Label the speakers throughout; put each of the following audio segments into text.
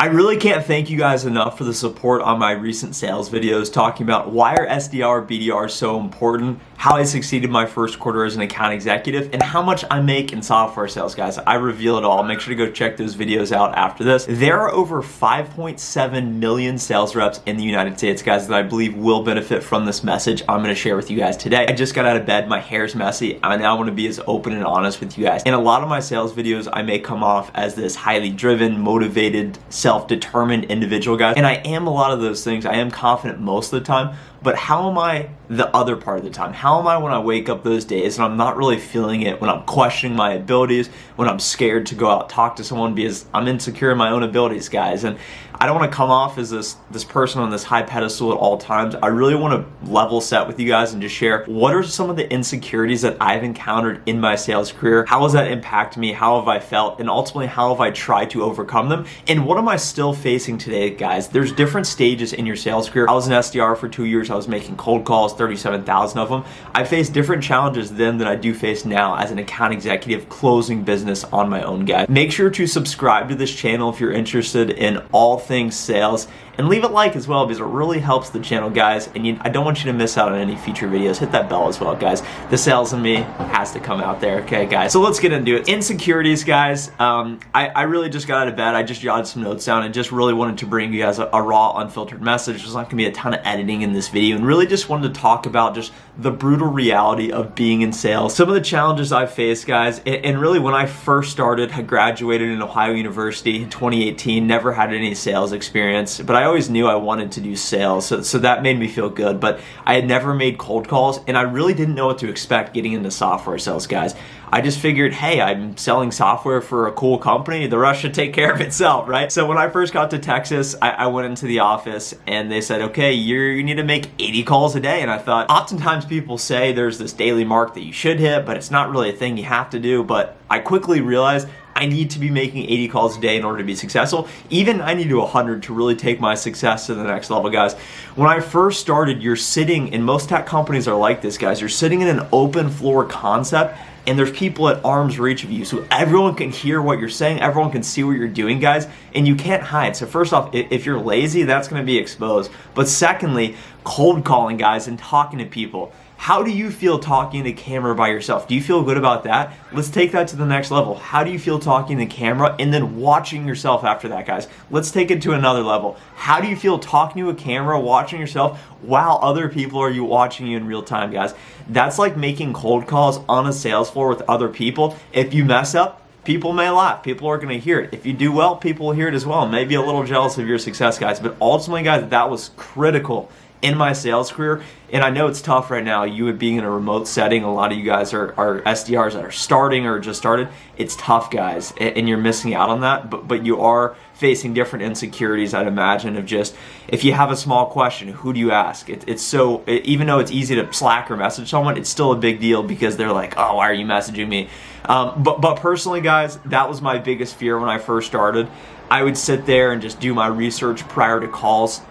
Speaker 1: I really can't thank you guys enough for the support on my recent sales videos talking about why are SDR, BDR so important, how I succeeded my first quarter as an account executive, and how much I make in software sales, guys. I reveal it all. Make sure to go check those videos out after this. There are over 5.7 million sales reps in the United States, guys, that I believe will benefit from this message I'm going to share with you guys today. I just got out of bed. My hair's messy. I now want to be as open and honest with you guys. In a lot of my sales videos, I may come off as this highly driven, motivated, self-determined individual, guys, and I am a lot of those things. I am confident most of the time, but how am I the other part of the time? How am I when I wake up those days and I'm not really feeling it, when I'm questioning my abilities, when I'm scared to go out and talk to someone because I'm insecure in my own abilities, guys? And I don't want to come off as this person on this high pedestal at all times. I really want to level set with you guys and just share what are some of the insecurities that I've encountered in my sales career. How has that impacted me? How have I felt? And ultimately, how have I tried to overcome them? And what am I still facing today, guys? There's different stages in your sales career. I was an SDR for 2 years. I was making cold calls, 37,000 of them. I faced different challenges then than I do face now as an account executive closing business on my own, guys. Make sure to subscribe to this channel if you're interested in all things sales, and leave a like as well because it really helps the channel, guys. And I don't want you to miss out on any future videos. Hit that bell as well, guys. The sales in me has to come out there, okay, guys? So let's get into it. Insecurities, guys. I really just got out of bed. I just jotted some notes down and just really wanted to bring you guys a raw, unfiltered message. There's not gonna be a ton of editing in this video, and really just wanted to talk about just the brutal reality of being in sales. Some of the challenges I've faced, guys, and really when I first started, I graduated in Ohio University in 2018, never had any sales experience, but I always knew I wanted to do sales, so that made me feel good. But I had never made cold calls, and I really didn't know what to expect getting into software sales, guys. I just figured, hey, I'm selling software for a cool company. The rest should take care of itself, right? So when I first got to Texas, I went into the office and they said, okay, you need to make 80 calls a day. And I thought, oftentimes people say there's this daily mark that you should hit, but it's not really a thing you have to do. But I quickly realized I need to be making 80 calls a day in order to be successful. Even I need to 100 to really take my success to the next level, guys. When I first started, you're sitting, and most tech companies are like this, guys. You're sitting in an open floor concept, and there's people at arm's reach of you. So everyone can hear what you're saying. Everyone can see what you're doing, guys, and you can't hide. So first off, if you're lazy, that's going to be exposed. But secondly, cold calling, guys, and talking to people. How do you feel talking to camera by yourself? Do you feel good about that? Let's take that to the next level. How do you feel talking to camera and then watching yourself after that, guys? Let's take it to another level. How do you feel talking to a camera, watching yourself while other people are watching you in real time, guys? That's like making cold calls on a sales floor with other people. If you mess up, people may laugh. People are going to hear it. If you do well, people will hear it as well. Maybe a little jealous of your success, guys. But ultimately, guys, that was critical in my sales career. And I know it's tough right now, you being in a remote setting. A lot of you guys are SDRs that are starting or just started. It's tough, guys, and you're missing out on that, but you are facing different insecurities, I'd imagine, of just, if you have a small question, who do you ask? Even though it's easy to Slack or message someone, it's still a big deal because they're like, oh, why are you messaging me? But personally, guys, that was my biggest fear when I first started. I would sit there and just do my research prior to calls,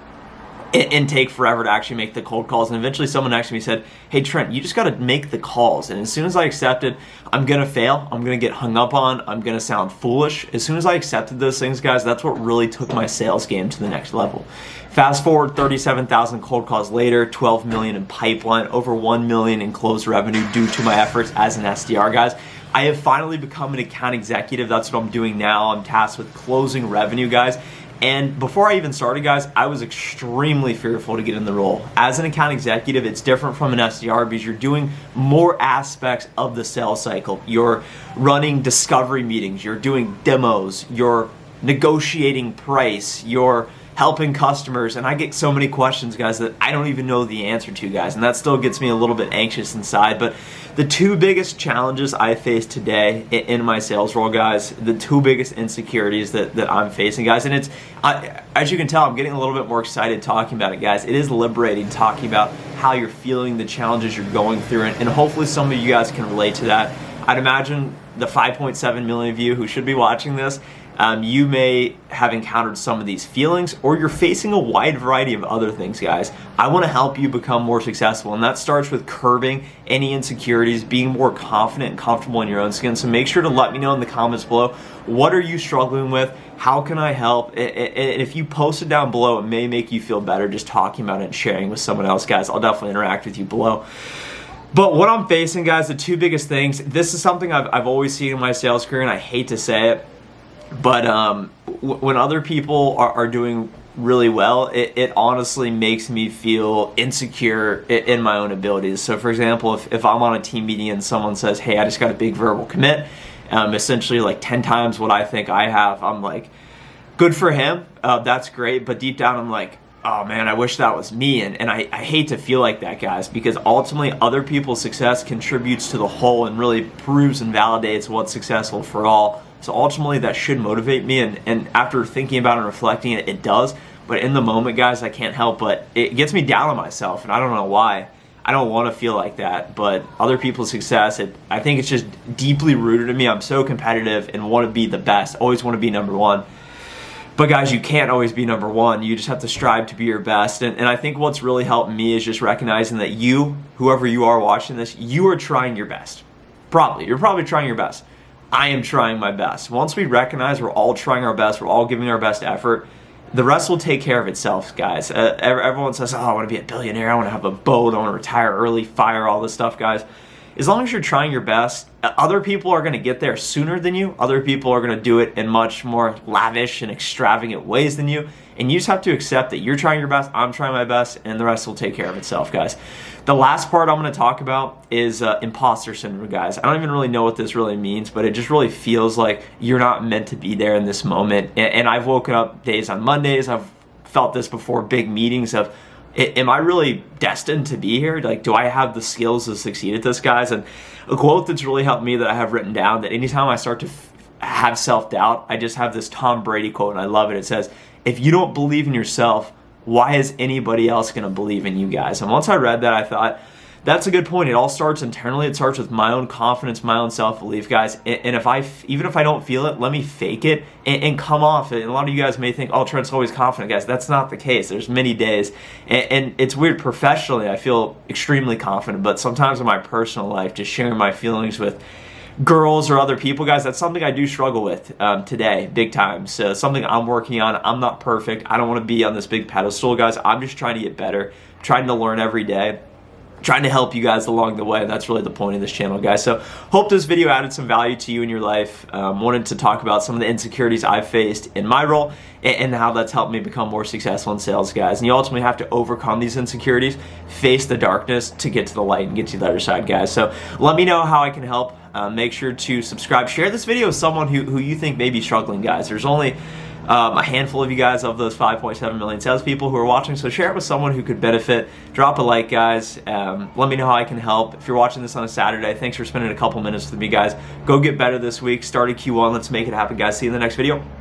Speaker 1: and take forever to actually make the cold calls. And eventually someone next to me said, hey, Trent, you just got to make the calls. And as soon as I accepted, I'm going to fail, I'm going to get hung up on, I'm going to sound foolish. As soon as I accepted those things, guys, that's what really took my sales game to the next level. Fast forward 37,000 cold calls later, 12 million in pipeline, over 1 million in closed revenue due to my efforts as an SDR, guys. I have finally become an account executive. That's what I'm doing now. I'm tasked with closing revenue, guys. And before I even started, guys, I was extremely fearful to get in the role. As an account executive, it's different from an SDR because you're doing more aspects of the sales cycle. You're running discovery meetings, you're doing demos, you're negotiating price, you're helping customers, and I get so many questions, guys, that I don't even know the answer to, guys, and that still gets me a little bit anxious inside. But the two biggest challenges I face today in my sales role, guys, the two biggest insecurities that I'm facing, guys, and it's, as you can tell, I'm getting a little bit more excited talking about it, guys. It is liberating talking about how you're feeling, the challenges you're going through, and hopefully some of you guys can relate to that. I'd imagine the 5.7 million of you who should be watching this, you may have encountered some of these feelings, or you're facing a wide variety of other things, guys. I want to help you become more successful, and that starts with curbing any insecurities, being more confident and comfortable in your own skin. So make sure to let me know in the comments below, what are you struggling with? How can I help? And if you post it down below, it may make you feel better just talking about it and sharing with someone else, guys. I'll definitely interact with you below. But what I'm facing, guys, the two biggest things, this is something I've always seen in my sales career, and I hate to say it, but when other people are doing really well, it honestly makes me feel insecure in my own abilities. So for example, if I'm on a team meeting and someone says, hey, I just got a big verbal commit, essentially like 10 times what I think I have, I'm like, good for him, that's great, but deep down I'm like, oh man, I wish that was me. And I hate to feel like that, guys, because ultimately other people's success contributes to the whole and really proves and validates what's successful for all. So ultimately that should motivate me, and after thinking about it and reflecting it does. But in the moment, guys, I can't help but it gets me down on myself, and I don't know why. I don't want to feel like that, but other people's success, I think it's just deeply rooted in me. I'm so competitive and want to be the best, always want to be number one. But guys, you can't always be number one. You just have to strive to be your best. And I think what's really helped me is just recognizing that you, whoever you are watching this, you are trying your best. You're probably trying your best. I am trying my best. Once we recognize we're all trying our best, we're all giving our best effort, the rest will take care of itself, guys. Everyone says, oh, I want to be a billionaire, I want to have a boat, I want to retire early, fire, all this stuff, guys. As long as you're trying your best, other people are going to get there sooner than you. Other people are going to do it in much more lavish and extravagant ways than you. And you just have to accept that you're trying your best, I'm trying my best, and the rest will take care of itself, guys. The last part I'm going to talk about is imposter syndrome, guys. I don't even really know what this really means, but it just really feels like you're not meant to be there in this moment. And I've woken up days on Mondays, I've felt this before big meetings of, am I really destined to be here? Like, do I have the skills to succeed at this, guys? And a quote that's really helped me that I have written down, that anytime I start to have self-doubt, I just have this Tom Brady quote, and I love it. It says, if you don't believe in yourself, why is anybody else going to believe in you, guys? And once I read that, I thought, that's a good point. It all starts internally. It starts with my own confidence, my own self-belief, guys. And even if I don't feel it, let me fake it and come off it. And a lot of you guys may think, oh, Trent's always confident, guys. That's not the case. There's many days. And it's weird. Professionally, I feel extremely confident. But sometimes in my personal life, just sharing my feelings with girls or other people, guys, that's something I do struggle with today, big time. So something I'm working on. I'm not perfect. I don't want to be on this big pedestal, guys. I'm just trying to get better, trying to learn every day, trying to help you guys along the way. That's really the point of this channel, guys. So hope this video added some value to you in your life. Wanted to talk about some of the insecurities I've faced in my role and how that's helped me become more successful in sales, guys. And you ultimately have to overcome these insecurities, face the darkness to get to the light and get to the other side, guys. So let me know how I can help. Make sure to subscribe. Share this video with someone who you think may be struggling, guys. There's only a handful of you guys of those 5.7 million salespeople who are watching, so share it with someone who could benefit. Drop a like, guys. Let me know how I can help. If you're watching this on a Saturday, thanks for spending a couple minutes with me, guys. Go get better this week. Started Q1. Let's make it happen, guys. See you in the next video.